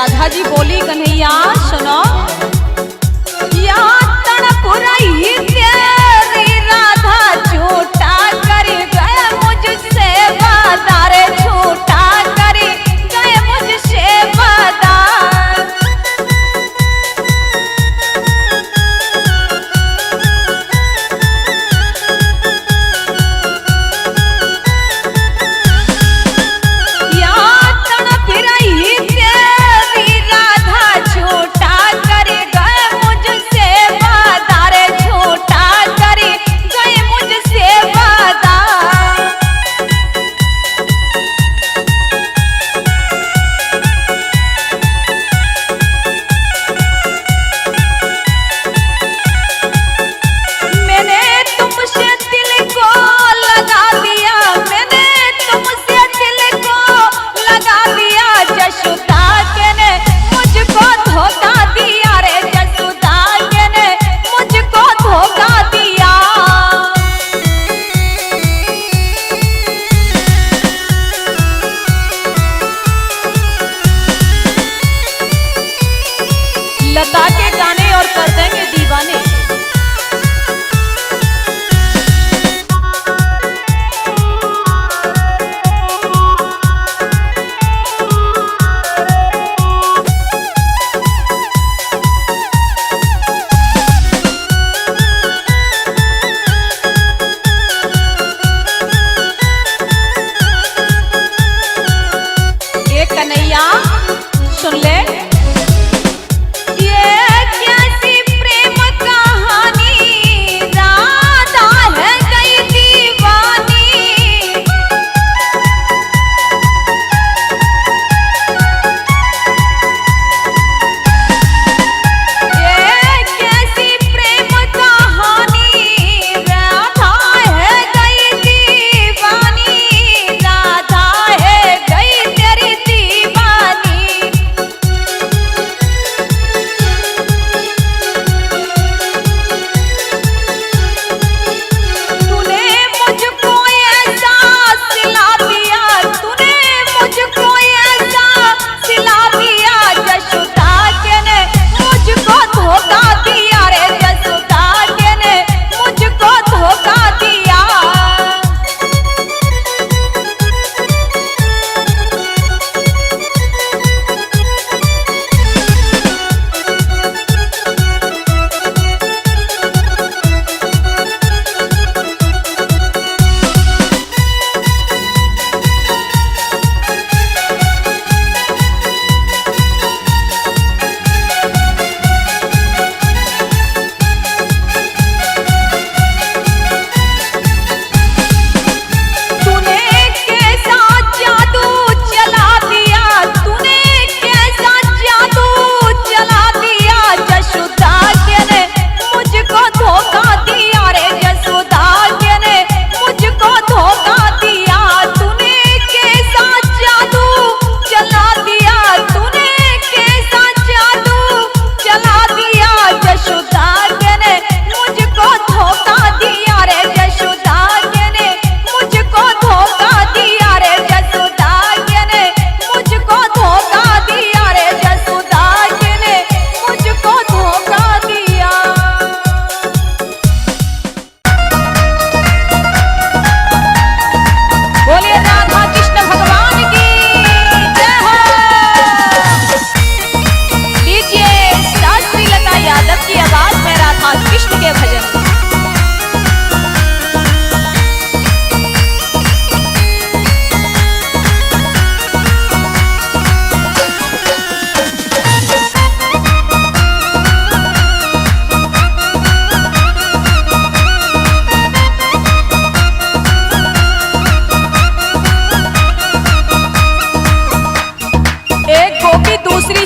राधा जी बोली कन्हैया सुनो, या तड़पुरा ही तेरी राधा झूठा कर गए मुझसे वादा रे, झूठा कर गए मुझसे वादा। लता के गाने और कर देंगे दीवाने। एक कन्हैया सुन ले,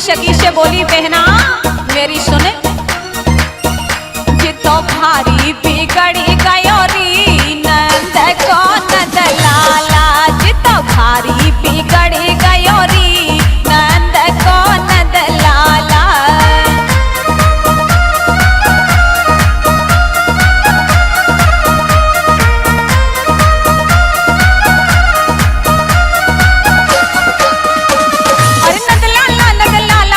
शकी से बोली बहना मेरी सुने, जितो भारी बिगड़ी गयोरी नंद को नंद लाला, जितो भारी बिगड़ी गयोरी नंद को नंद लाला। अरे नंद लाला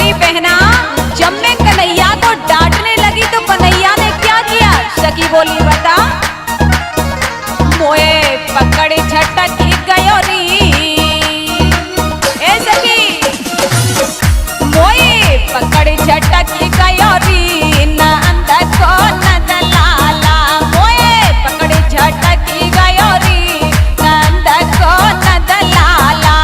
बोली बहना, जब मैं कन्हैया को डांटने लगी तो कन्हैया ने क्या किया? सखी बोली बता। मोए पकड़ झटक गयो री, ए सखी मोए पकड़ झटक गयो री, नंद को नंद लाला। मोए पकड़ झटक गयो री, नंद को नंद लाला।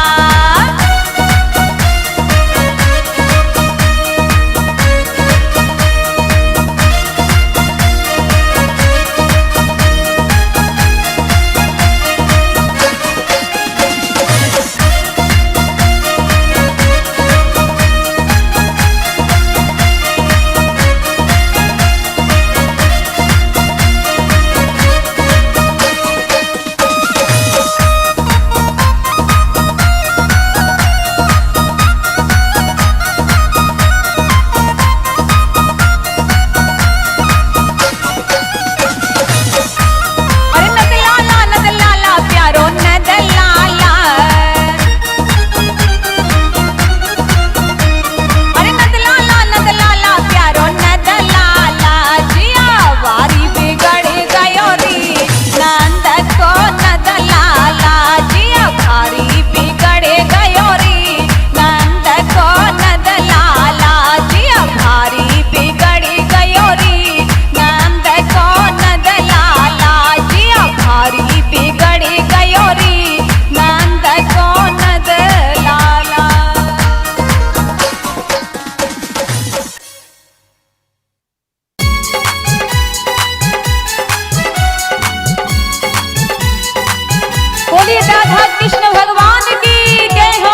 बोलिए राधा कृष्ण भगवान की जय हो।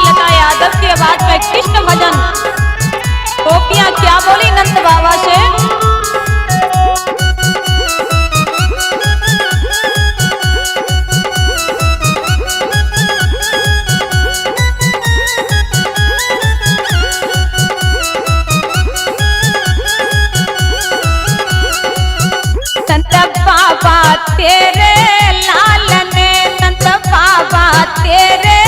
लता यादव की आवाज में कृष्ण भजन। गोपियां क्या बोली नंद बाबा से? बाबा तेरे लाल ने, नंद बाबा तेरे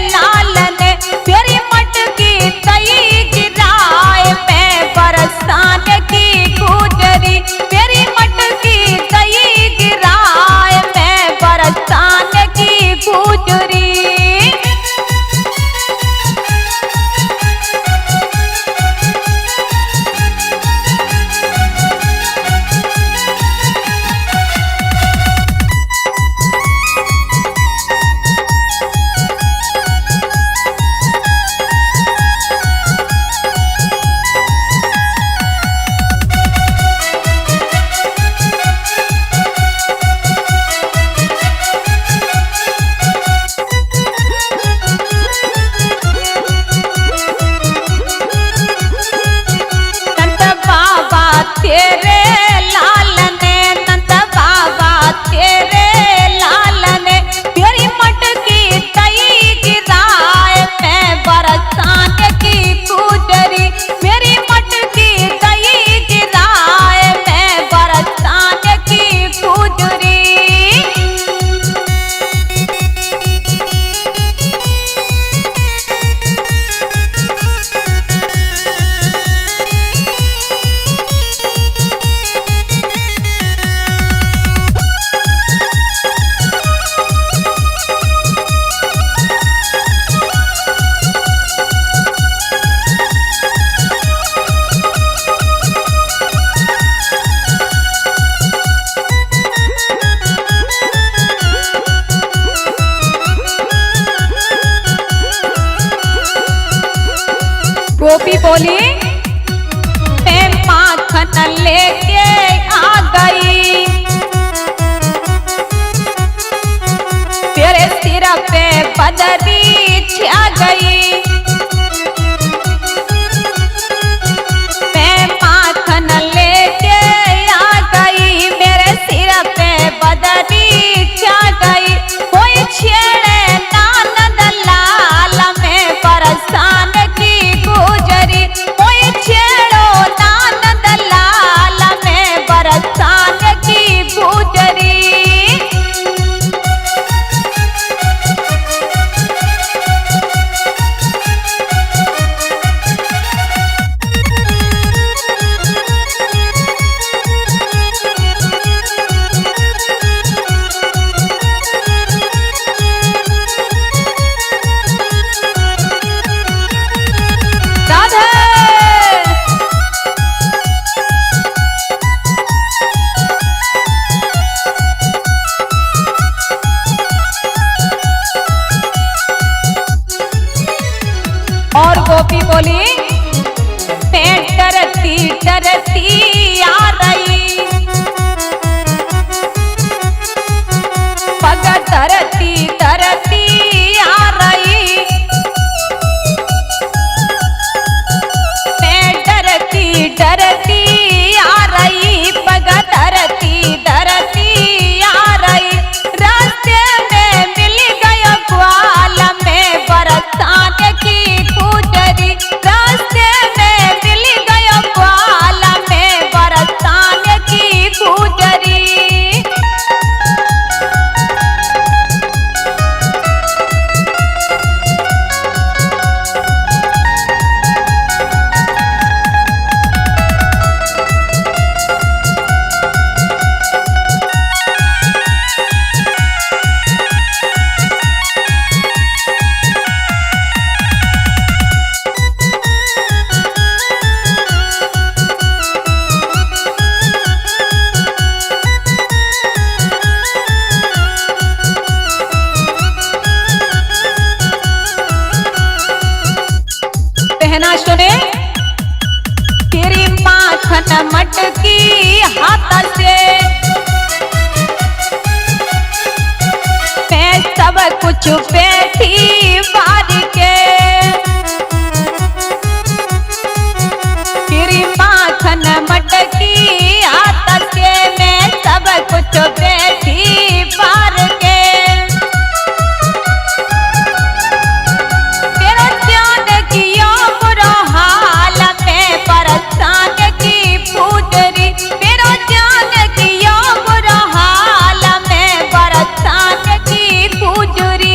लाल ने, तेरी मटकी तई गिराए मैं बरसान की गुजरी। तेरी मटकी तई गिराए मैं बरसान की गुजरी। तेरे लाल ने, नंद बाबा तेरे लाल ने, तेरी मटकी तई गिराए मैं बरसान की गुजरी। मेरी मटकी तई गिराए मैं बरसान की गुजरी। गोपी बोली मैं माखन लेके आ गई, तेरे सिर पे बदरी छा गई। मैं माखन लेके आ गई, मेरे सिर पे बदरी छा गई। कोई छेड़े नंद लाल में बरसान की गुजरी। कोई छेड़ो नंद लाल में बरसान की गुजरी। मटकी हाथ से मैं सब कुछ बैठी बार के गिरी माखन मटकी हाथ से मैं सब कुछ बैठी बार के तेरा ध्यान किया बुरा हाल में परेशान की पूजरी तेरा ध्यान किया बुरा हाल में परेशान की पूजरी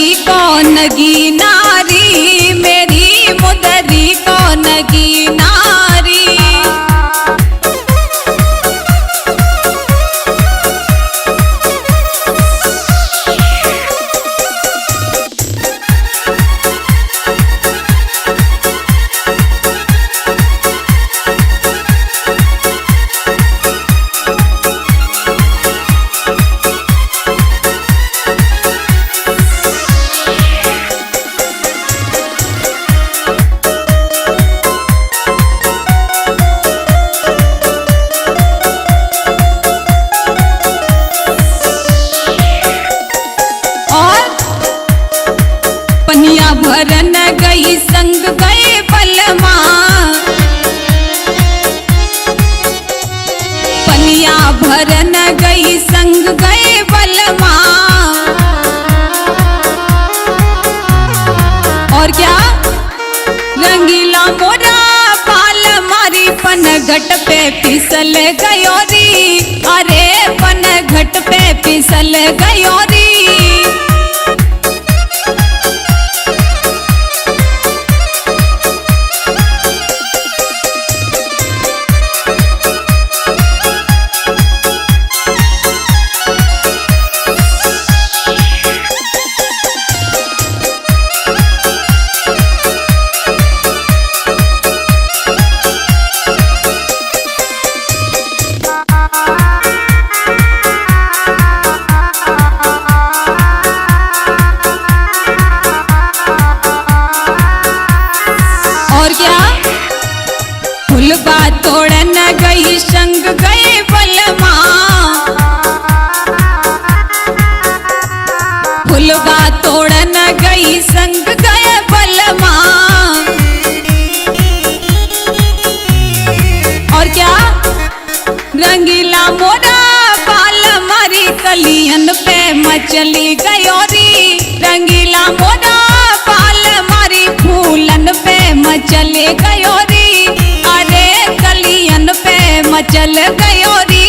मुदरी कौन की नारी, मेरी मुदरी कौन की नारी। भरन गई संग गए बलमा, पनिया भरन गई संग गए बलमा। और क्या रंगीला मोरा बाल मारी पन घट पे फिसल गयोरी, अरे पन घट पे फिसल गयोरी। फुलबा तोड़न गई संग गए बलमा, फुलबा तोड़न गई संग गए बलमा। और क्या रंगीला मोरा बाल मारी कलियन पे मचली गयोरी, रंगीला मोरा बाल मारी फूलन पे मचले गयोरी, कलियन पे मचल गयोरी।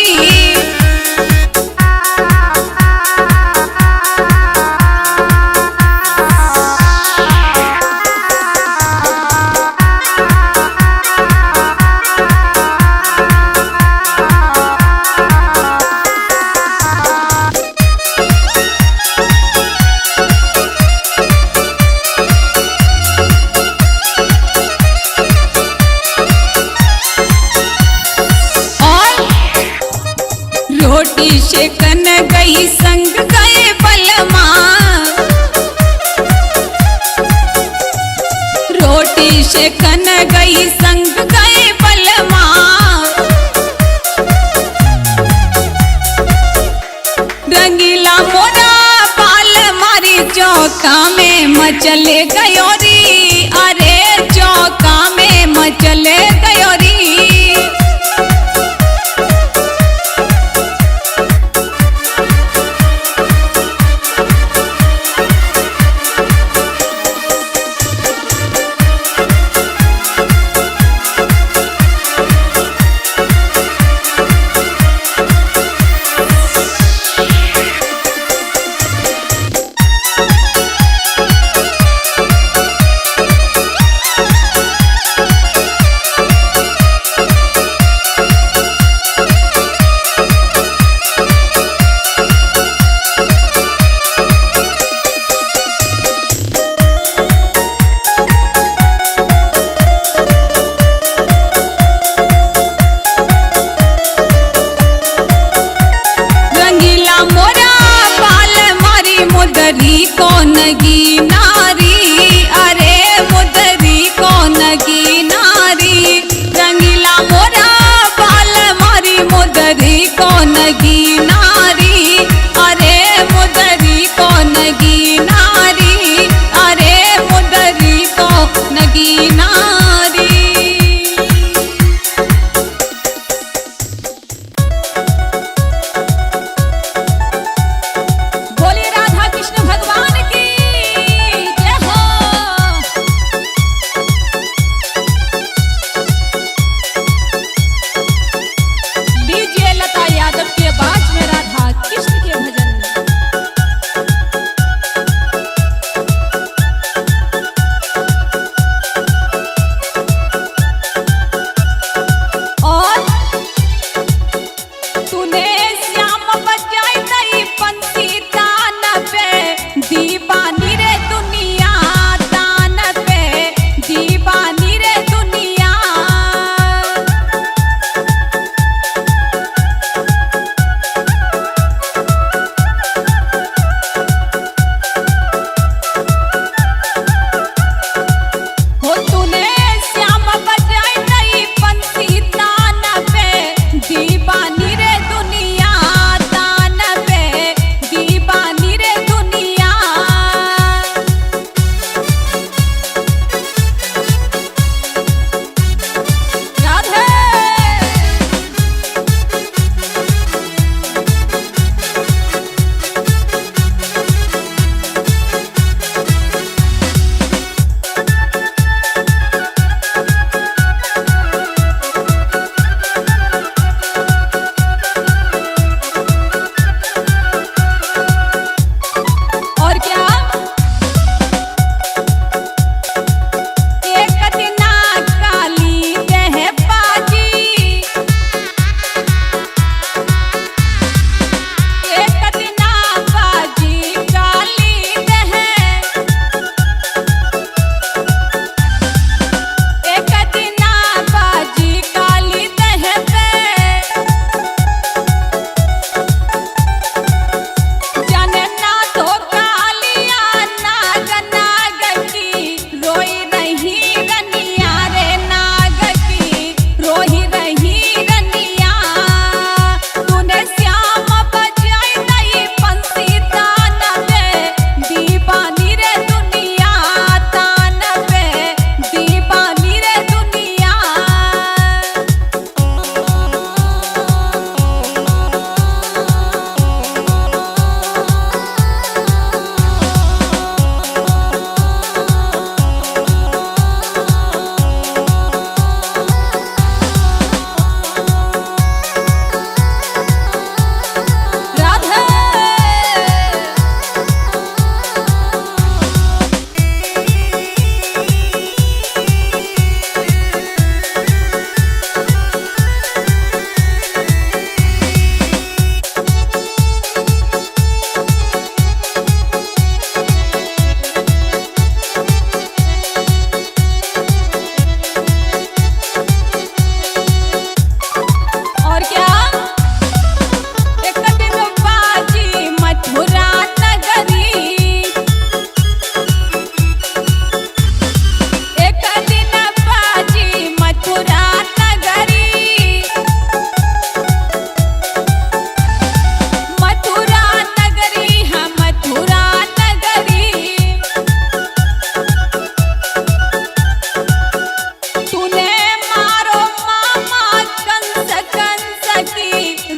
रोटी सेकन गई संग गए बलमा, रोटी सेकन गई संग गए बलमा। रंगीला मोरा बाल मारी चौका में मचले गयोरी, अरे चौका में मचले गयोरी।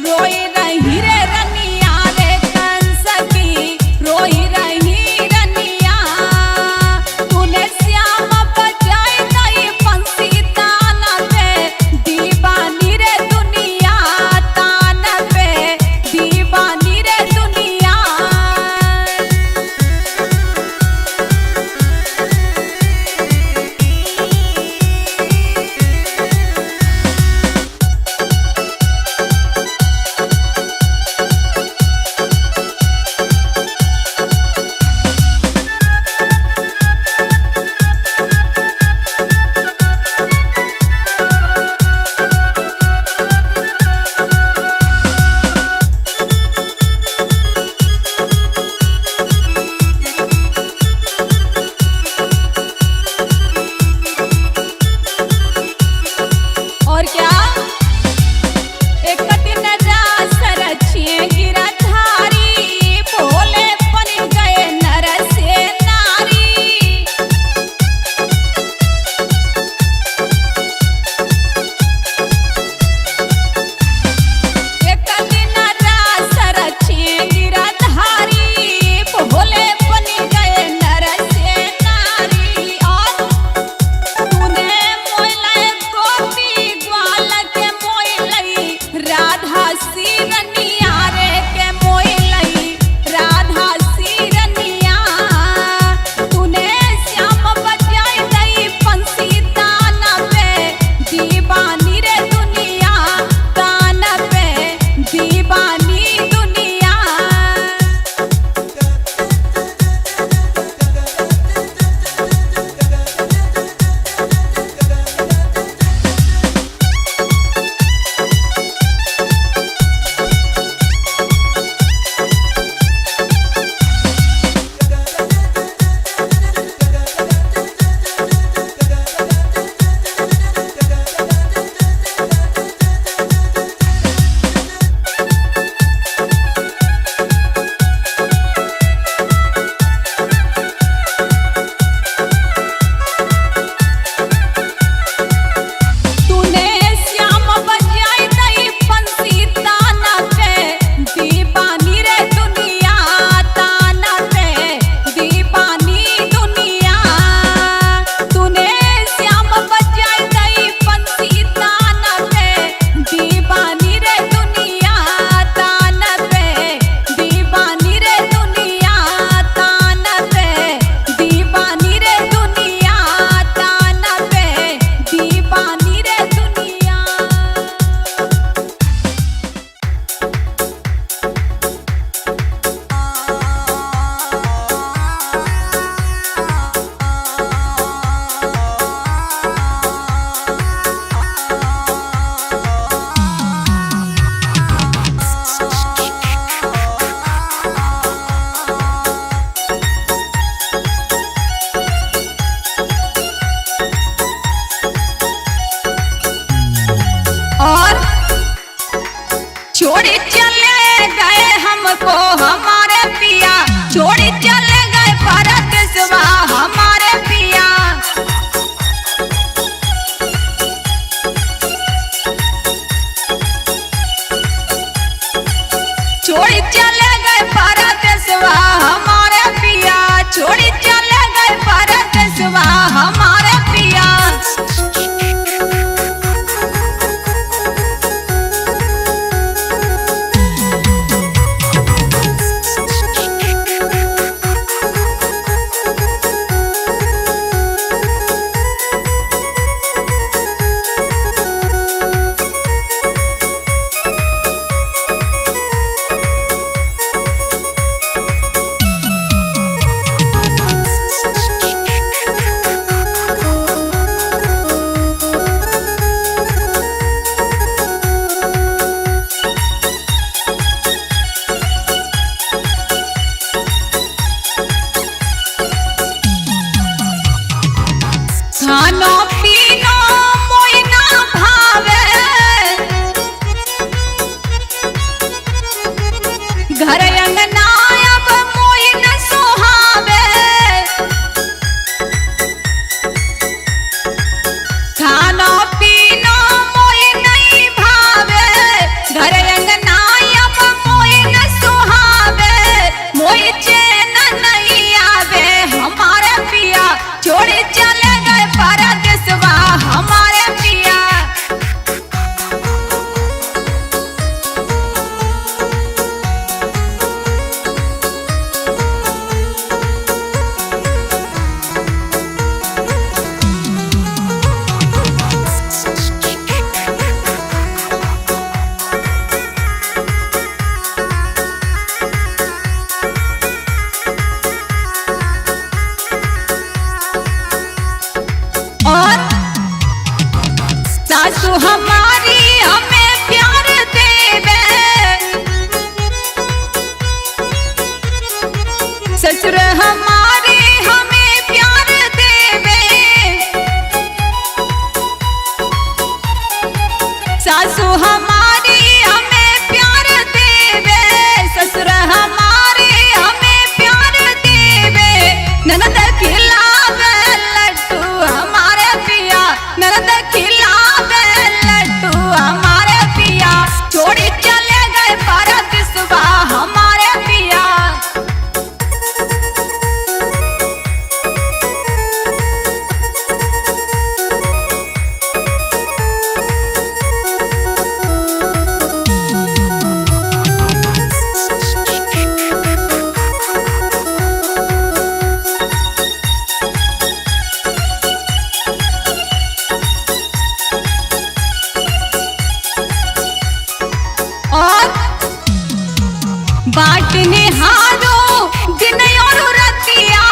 रोई रही रे रनिया रे कंस की रोई रही रनिया तूने श्याम बजाई दई बंसी तान पे दीवानी रे दुनिया तान पे दीवानी रे दुनिया और क्या एक दिन रास रचिए गिरधारी भोले बन गए नर से नारी एक दिन रास रचिए गिरधारी भोले बन गए नर से नारी और तूने मोइला गोपी ग्वाल के मोइलई राधा सिरनिया रे के मोइलई राधा सिरनिया तूने श्याम बजाई दई बंसी तान पे दीवानी रे दुनिया तान पे दीवानी दुनिया तूने श्याम बजाई दई बंसी तान पे दीवानी रे दुनिया तान पे दीवानी दुनिया तूने श्याम बजाई दई बंसी तान पे दीवानी रे दुनिया तान पे दीवानी रे दुनिया तान पे दीवानी रे दुनिया तान पे दीवानी रे दुनिया और छोड़ी चले गए हमको हमारे पिया छोड़ी चले गए भारत सिवा हमारे पिया छोड़ी चले गए भारत सिवा हमारे पिया छोड़ी चले गए भारत सिवा हमारे पिया हमारी हमें प्यार देवे, ससुर हमारी हमें प्यार देवे। ननद खिलावे लड्डू हमारे पिया, ननद खिलावे लड्डू हमारे पिया। छोड़ी चले गए परदेसवा हमारे पिया। और बाटने हारो दिन और रतिया,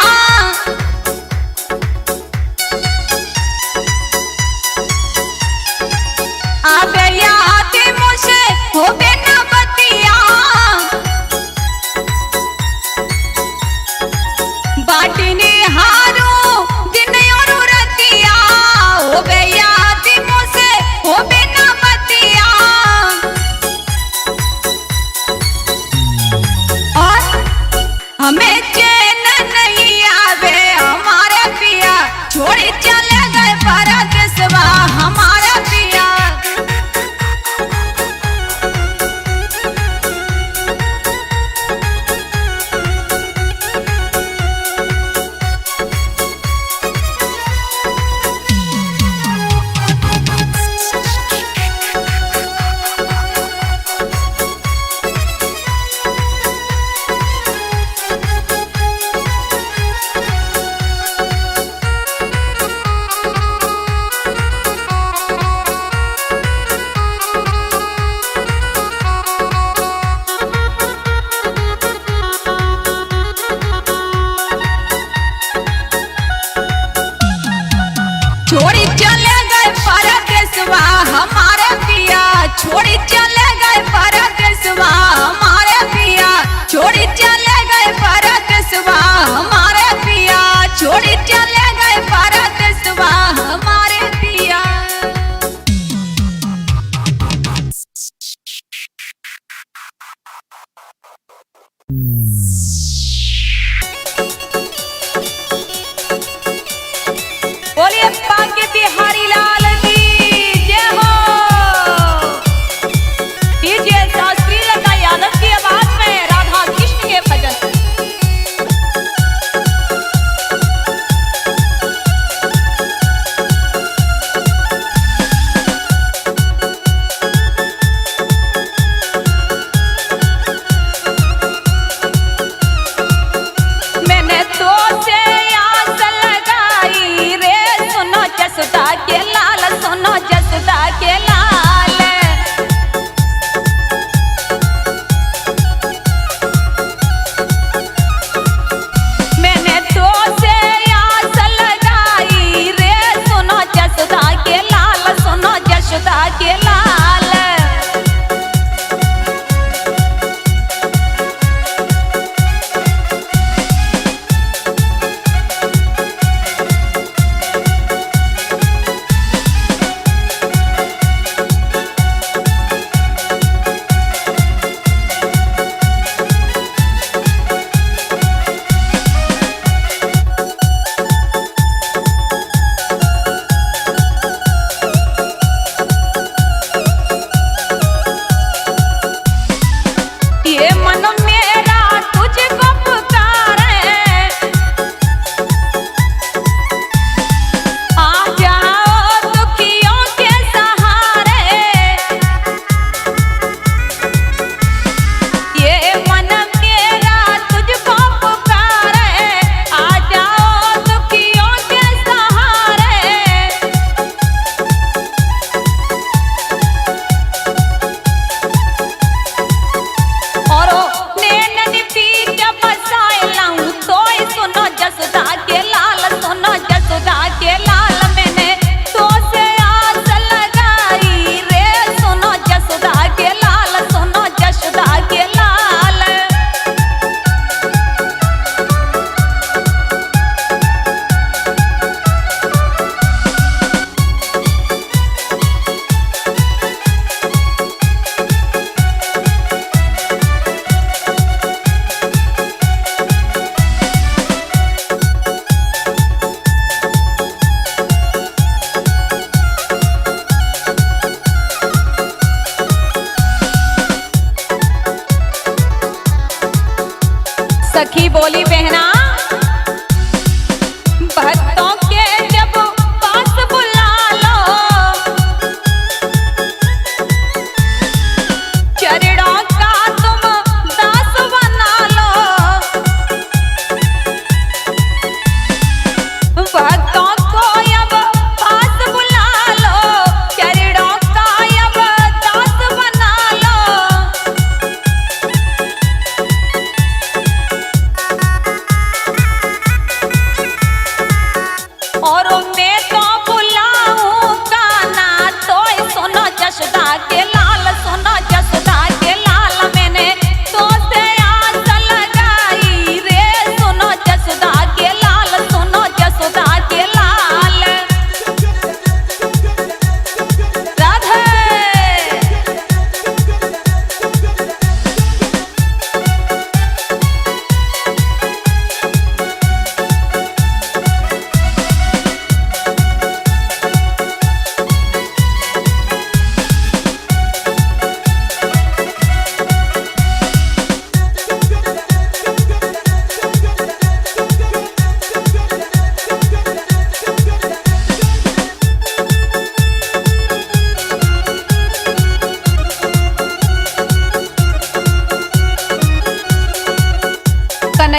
आबे याद मुझे होबे न बतिया। बाटने हारो दिन और रतिया, होबे याद मुझे होबे न बतिया। और हमें चैन नहीं आवे हमारे पिया, छोड़ी चले गए परदेसवा हमारे पिया। छोड़ी चले गए परदेसवा हमारे पिया, छोड़ी चले गए परदेसवा हमारे पिया। छोड़ी चले गए परदेसवा हमारे पिया, छोड़ी चले गए परदेसवा हमारे पिया। बोलिए भाग्य बिहारी लाल की जय हो। डीजे शास्त्री लता यादव की आवाज में राधा कृष्ण के भजन।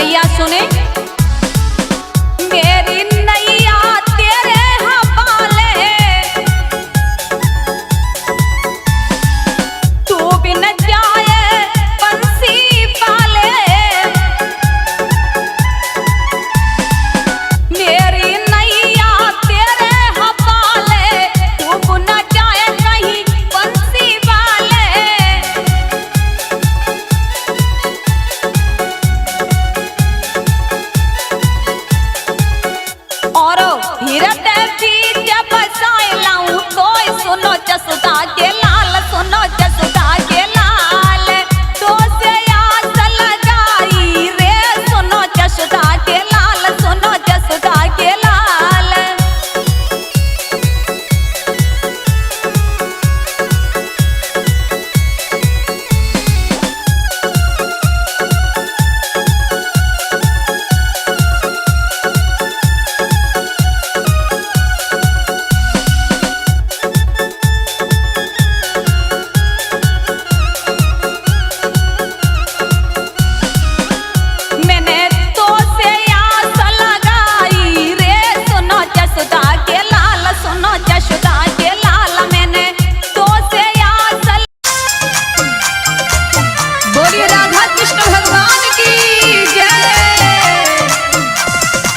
कन्हैया सुने। मेरी नैया तेरे हवाले, तू भी न जाए बंसी वाले। मेरी नैया तेरे हवाले, तू न जाए कहीं बंसी वाले। और हिरट भी जब बसाए लाऊं तो सुनो जसुदा के लाल, सुनो जसुदा के लाल। तो से आस लगाई रे, सुनो जसुदा के लाल, सुनो जसुदा के लाल। मैंने तो से आस लगाई रे, सुनो जसुदा के लाल, सुनो जसुदा के लाल। मैंने तो से आस। बोलिए राधा कृष्ण भगवान की जय।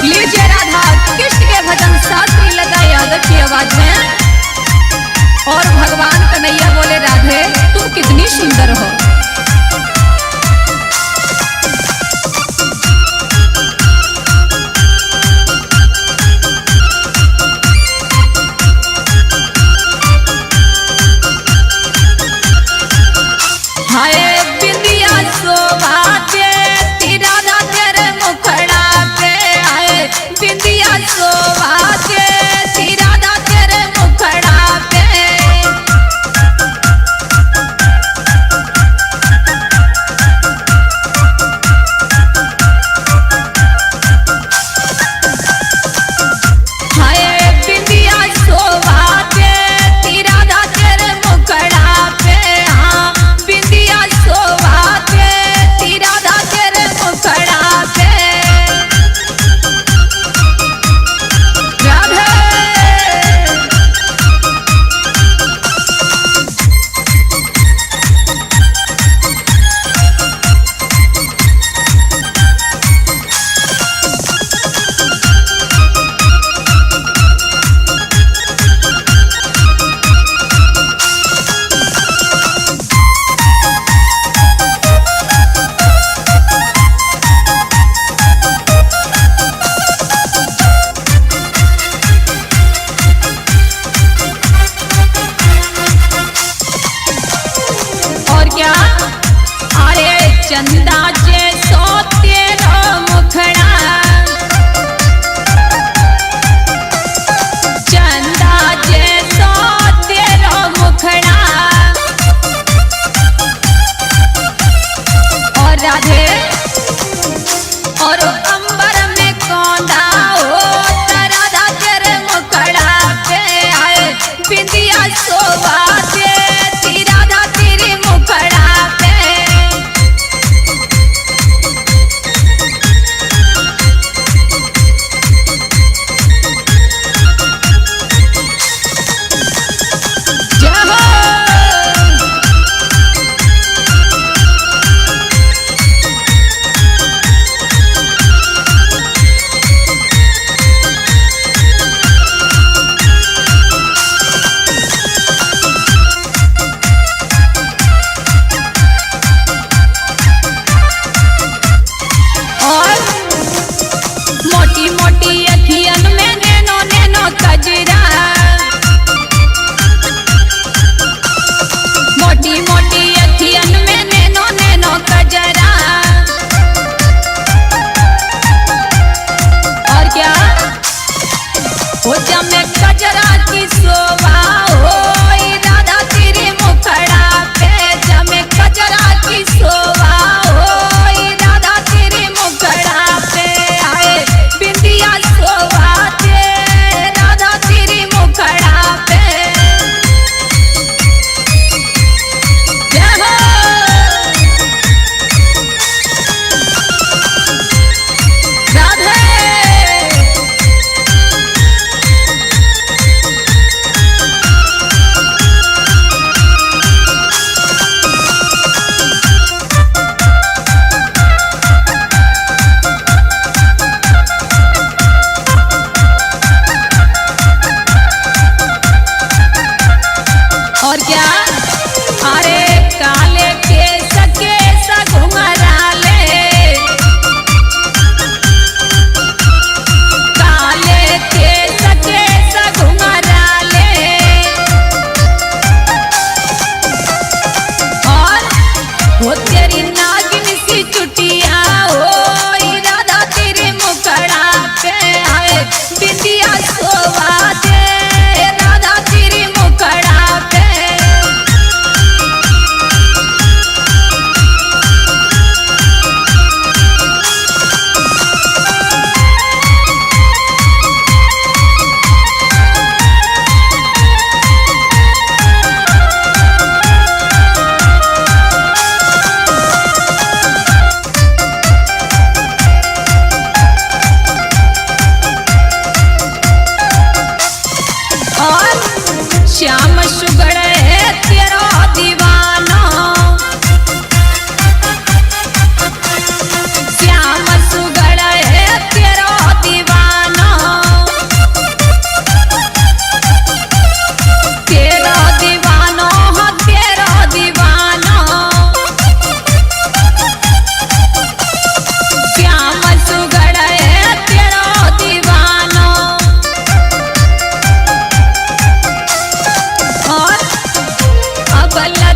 लीजिए राधा कृष्ण के भजन शास्त्री लता यादव की आवाज में। और भगवान कन्हैया बोले राधे तुम कितनी सुंदर हो। हाय बिंदिया शोभा देती राधा तेरे मुखड़ा पे। हाय बिंदिया शोभा देती राधा तेरे मुखड़ा पे। हाय बिंदिया शोभा देती राधा तेरे मुखड़ा पे। हाँ बिंदिया शोभा देती राधा तेरे मुखड़ा पे। राधे और क्या, अरे चंदा जे सो तेरा मुखड़ा, चंदा जे सो तेरा मुखड़ा। और राधे और अंबर में कौंधा हो राधा तेरे मुखड़ा पे। आए बिंदिया शोभा देती राधा तेरे मुखड़ा पे।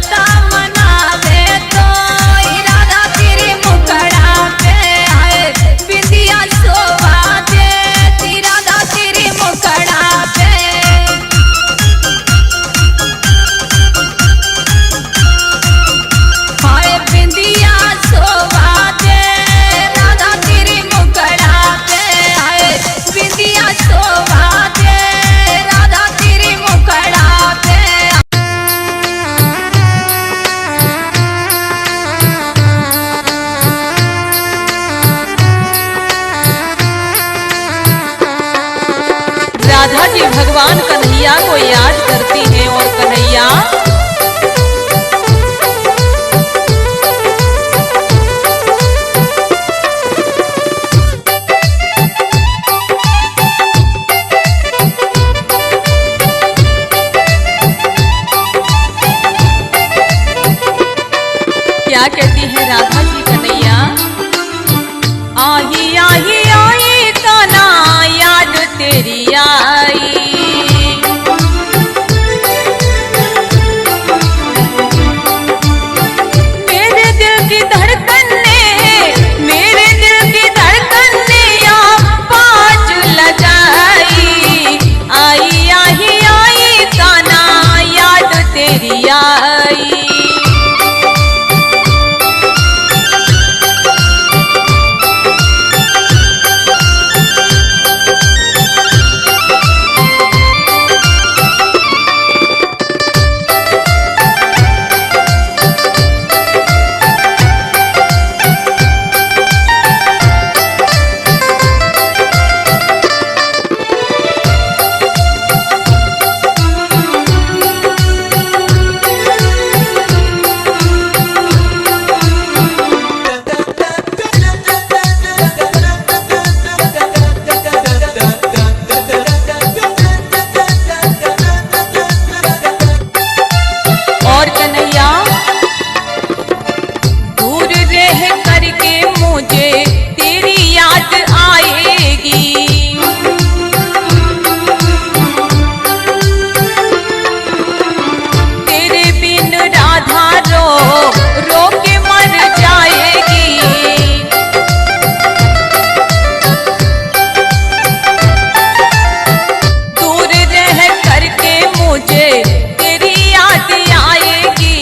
देवता मनावे तो राधा तेरे मुखड़ा पे है बिंदिया शोभा देती राधा तेरे मुखड़ा पे हाय बिंदिया शोभा दे राधा तेरे मुखड़ा पे हाय बिंदिया शोभा दे राधा तेरे मुखड़ा पे। राधा जी भगवान कन्हैया को याद करती हैं और कन्हैया क्या कहती है राधा जी कन्हैया? आही आही आई काना याद तेरी आई मेरे दिल की धड़कन ने या पाँच लगाई आई आही आई काना याद तेरी आई। और कन्हैया दूर रह करके मुझे तेरी याद आएगी तेरे बिन राधा रो रो के मर जाएगी दूर रह करके मुझे तेरी याद आएगी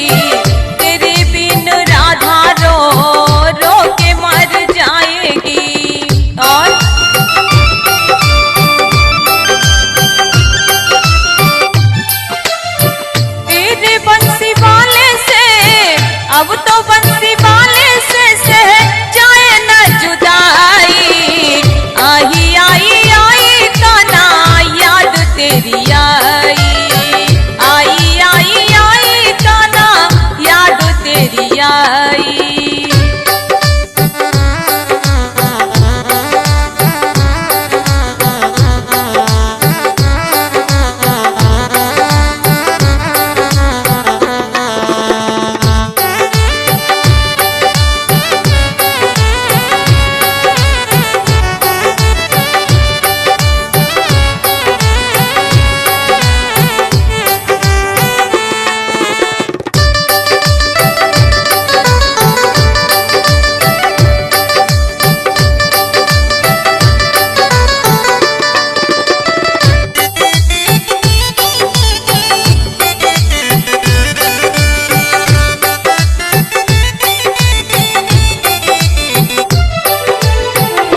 तेरे बिन राधा रो रो के मर जाएगी। और तेरे बंसी वाले से अब तो बंसी वाले से सह जाए न जुदाई आही आई आई काना याद तेरी आई आई आई आई काना याद तेरी आई।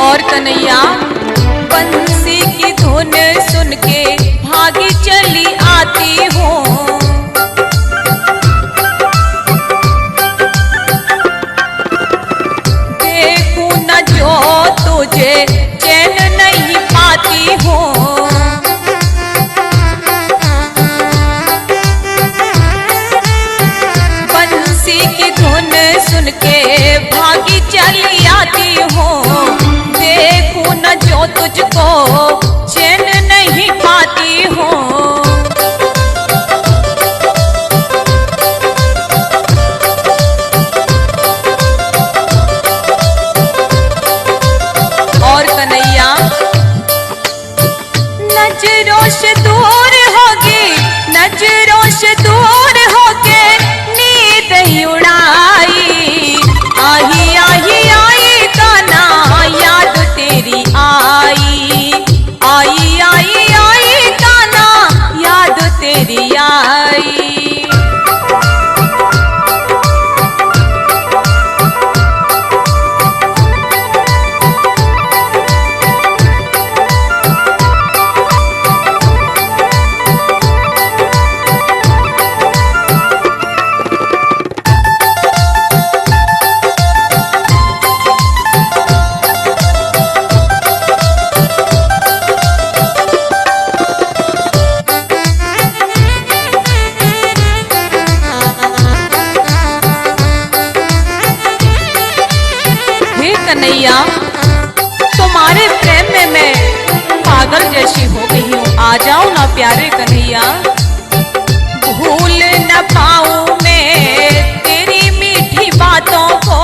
और कन्हैया बंसी की धुन सुन के भागी चली आती हूँ देखूं न जो तुझे चैन नहीं पाती हूँ बंसी की धुन सुन के भागी चली आती हूँ देखूं न जो तुझको चैन नहीं पाती हूँ। और कन्हैया नजरों से दूर होगी नजरों से दूर होके नी कन्हैया, तुम्हारे प्रेम में मैं पागल जैसी हो गई हूँ। आ जाओ ना प्यारे कन्हैया। भूल न पाऊं मैं तेरी मीठी बातों को,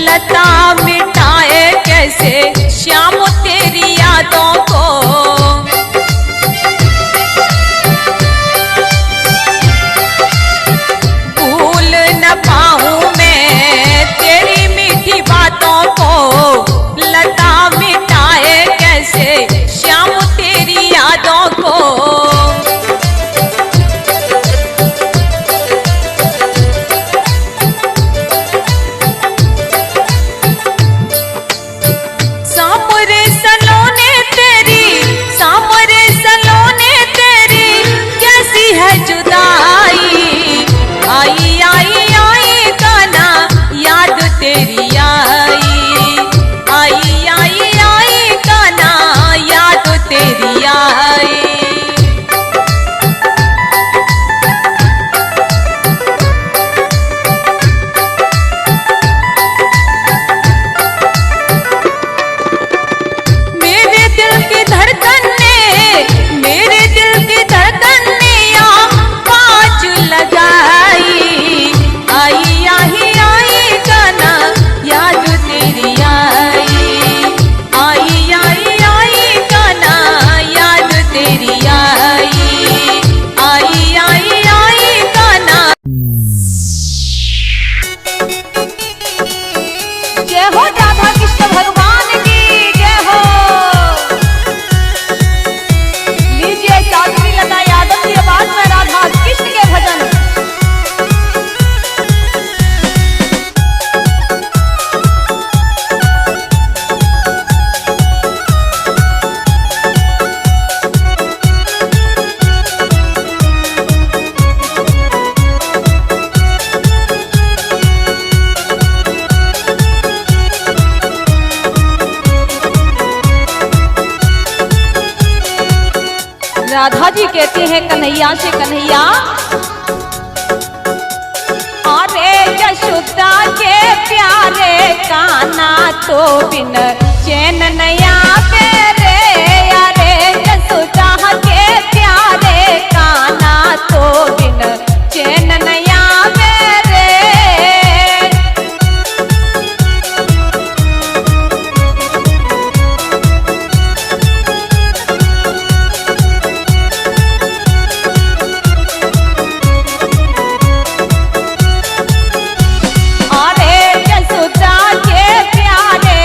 लता मिटाए कैसे श्याम तेरी यादों को। भूल न पाऊं मैं तेरी मीठी बातों को, लता मिटाए कैसे श्याम तेरी यादों को। सामरे सलोने तेरी कैसी है जुदाई। आई आई आई गाना याद तेरी आई। आई आई आई गाना याद तेरी आई। मेरे दिल की धड़कन ने आवाज लगाई। आई आई आई गाना याद तेरी आई। आई आई आई गाना याद तेरी आई। आई आई आई गाना। जय हो राधा कृष्ण भगवान की जय हो। लीजिए साध्वी लता यादव की आवाज में राधा कृष्ण के भजन। राधा जी कहते हैं कन्हैया से, कन्हैया अरे यशोदा के प्यारे काना तो बिन चैन नया तेरे। अरे यशोदा के प्यारे काना तो बिन चैन नया तेरे। अरे यशोदा के प्यारे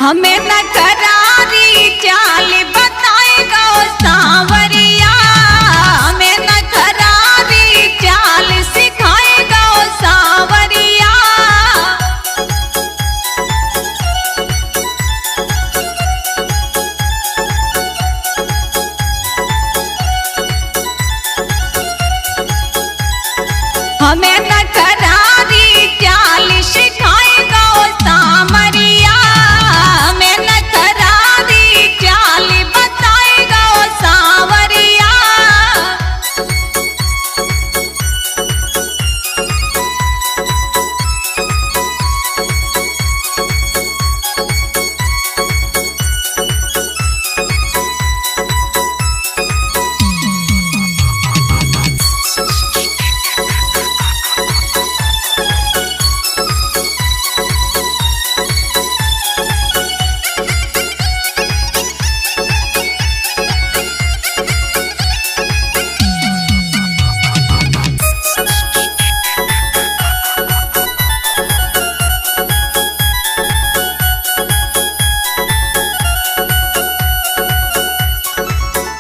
हमें न करारी चाल बताएगा सांवरिया, हमें न करारी चाल सिखाएगा सांवरिया। हमें न करारी चाल सिखाएगा सांवरिया, हमें न करारी चाल बताएगा सांवरिया।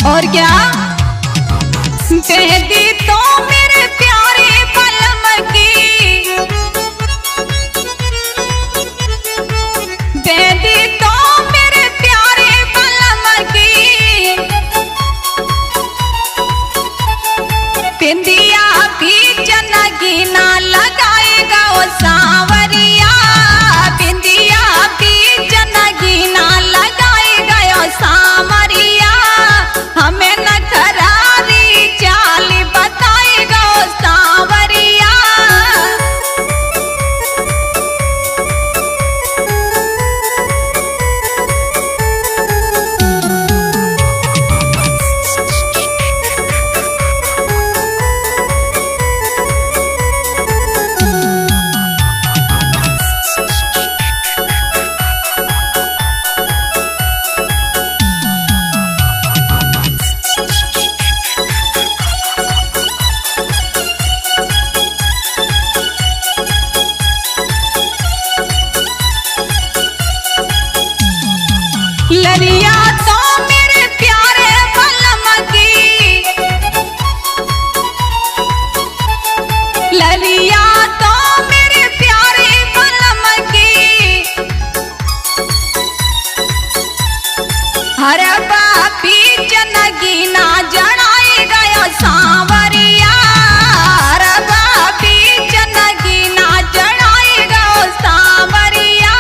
और क्या दे दी तो मेरे प्यारे पलम की, दे दी तो मेरे प्यारे पलम की। बिंदिया भी जनगी ना लगाएगा ओ सांवरिया, बिंदिया भी जनगी ना लगाएगा ओ सांवरिया। हमें न करारी चाल बताएगा ओ सांवरिया। लरिया तो मेरे प्यारे पलम की, लरिया तो मेरे प्यारे पलम की। हर बापी जनगी ना जड़ाएगा ओ सांवरिया, हर बापी जनगी ना जड़ाएगा ओ सांवरिया।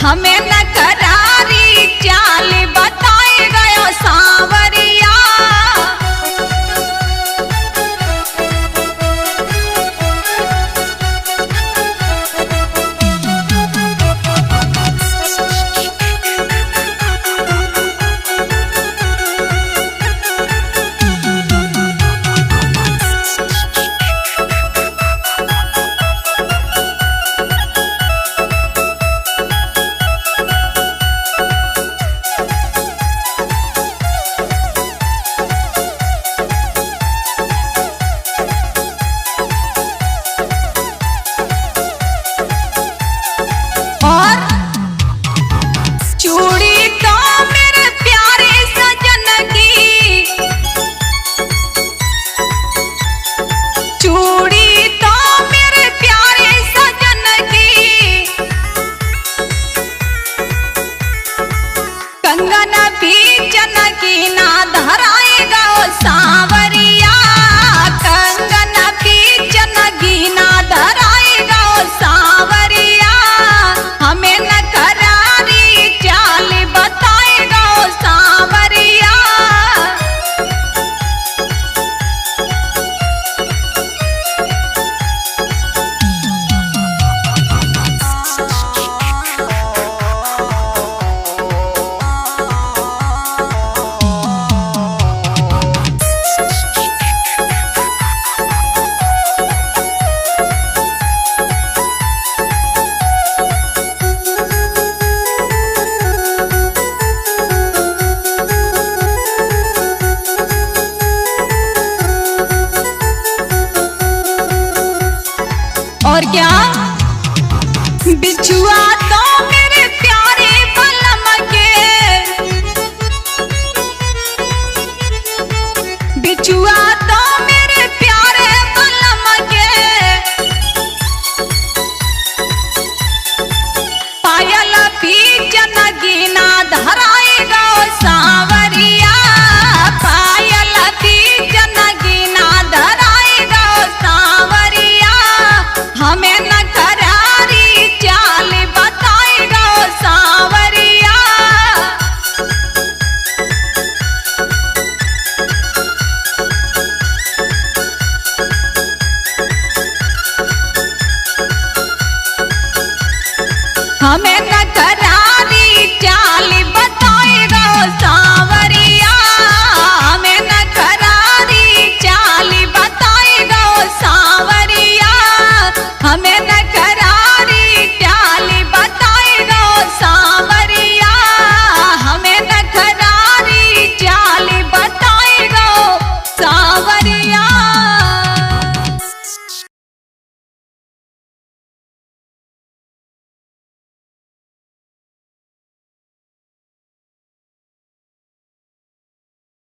हमें न करारी चाल बताएगा ओ सांवरिया। और चूड़ी तो मेरे प्यारे सजन की, चूड़ी तो मेरे प्यारे सजन की। कंगन भी जनकी ना धराएगा ओ सांवरिया, कंगन भी जनकी ना धराएगा ओ सांवरिया। हमें न करारी चाल बताएगा ओ सांवरिया। और क्या बिछुआ